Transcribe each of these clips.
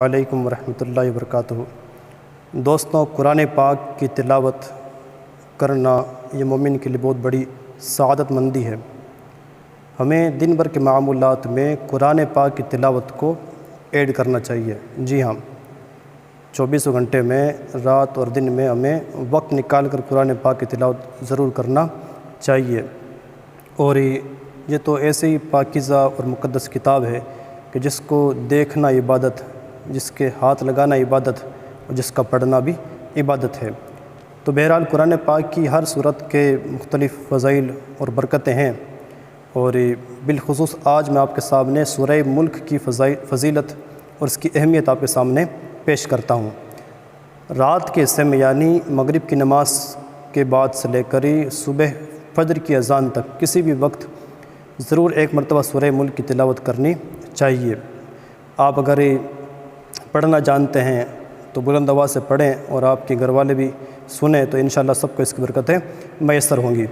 علیکم ورحمۃ اللہ وبرکاتہ۔ دوستوں، قرآن پاک کی تلاوت کرنا یہ مومن کے لیے بہت بڑی سعادت مندی ہے۔ ہمیں دن بھر کے معمولات میں قرآن پاک کی تلاوت کو ایڈ کرنا چاہیے۔ جی ہاں، 24 گھنٹے میں رات اور دن میں ہمیں وقت نکال کر قرآن پاک کی تلاوت ضرور کرنا چاہیے۔ اور یہ تو ایسے ہی پاکیزہ اور مقدس کتاب ہے کہ جس کو دیکھنا عبادت، جس کے ہاتھ لگانا عبادت اور جس کا پڑھنا بھی عبادت ہے۔ تو بہرحال قرآن پاک کی ہر صورت کے مختلف فضائل اور برکتیں ہیں، اور بالخصوص آج میں آپ کے سامنے سورہ ملک کی فضیلت اور اس کی اہمیت آپ کے سامنے پیش کرتا ہوں۔ رات کے حصے میں یعنی مغرب کی نماز کے بعد سے لے کر صبح فجر کی اذان تک کسی بھی وقت ضرور ایک مرتبہ سورہ ملک کی تلاوت کرنی چاہیے۔ آپ اگر پڑھنا جانتے ہیں تو بلند آواز سے پڑھیں، اور آپ کے گھر والے بھی سنیں تو انشاءاللہ سب کو اس کی برکتیں میسر ہوں گی۔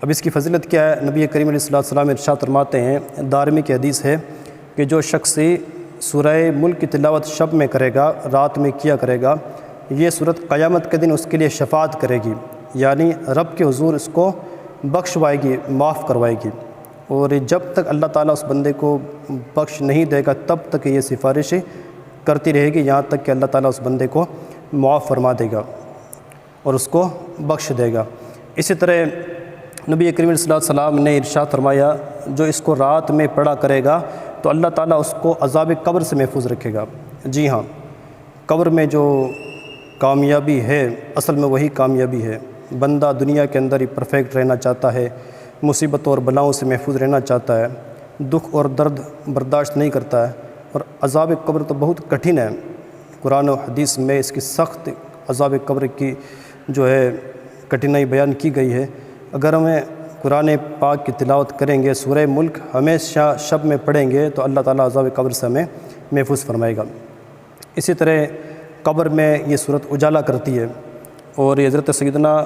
اب اس کی فضیلت کیا ہے؟ نبی کریم علیہ السلام ارشاد فرماتے ہیں، دارمی کی حدیث ہے کہ جو شخص سورہ ملک کی تلاوت شب میں کرے گا، رات میں کیا کرے گا، یہ صورت قیامت کے دن اس کے لیے شفاعت کرے گی، یعنی رب کے حضور اس کو بخشوائے گی، معاف کروائے گی۔ اور جب تک اللہ تعالیٰ اس بندے کو بخش نہیں دے گا تب تک یہ سفارش کرتی رہے گی، یہاں تک کہ اللہ تعالیٰ اس بندے کو معاف فرما دے گا اور اس کو بخش دے گا۔ اسی طرح نبی کریم صلی اللہ علیہ وسلم نے ارشاد فرمایا، جو اس کو رات میں پڑھا کرے گا تو اللہ تعالیٰ اس کو عذاب قبر سے محفوظ رکھے گا۔ جی ہاں، قبر میں جو کامیابی ہے اصل میں وہی کامیابی ہے۔ بندہ دنیا کے اندر ہی پرفیکٹ رہنا چاہتا ہے، مصیبتوں اور بلاؤں سے محفوظ رہنا چاہتا ہے، دکھ اور درد برداشت نہیں کرتا ہے، اور عذاب قبر تو بہت کٹھن ہے۔ قرآن و حدیث میں اس کی سخت عذاب قبر کی جو ہے کٹھنائی بیان کی گئی ہے۔ اگر ہمیں قرآن پاک کی تلاوت کریں گے، سورہ ملک ہمیشہ شب میں پڑھیں گے تو اللہ تعالیٰ عذاب قبر سے ہمیں محفوظ فرمائے گا۔ اسی طرح قبر میں یہ صورت اجالا کرتی ہے، اور حضرت سیدنا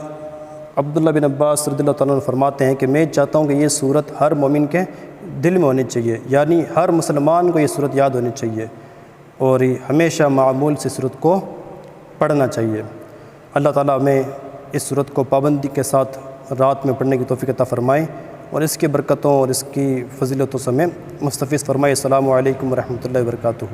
عبداللہ بن عباس رضی اللہ تعالیٰ عنہ فرماتے ہیں کہ میں چاہتا ہوں کہ یہ صورت ہر مومن کے دل میں ہونی چاہیے، یعنی ہر مسلمان کو یہ صورت یاد ہونی چاہیے، اور ہمیشہ معمول سے صورت کو پڑھنا چاہیے۔ اللہ تعالیٰ ہمیں اس صورت کو پابندی کے ساتھ رات میں پڑھنے کی توفیق عطا فرمائے، اور اس کی برکتوں اور اس کی فضیلتوں سے ہمیں مستفیض فرمائے۔ السلام علیکم ورحمۃ اللہ وبرکاتہ۔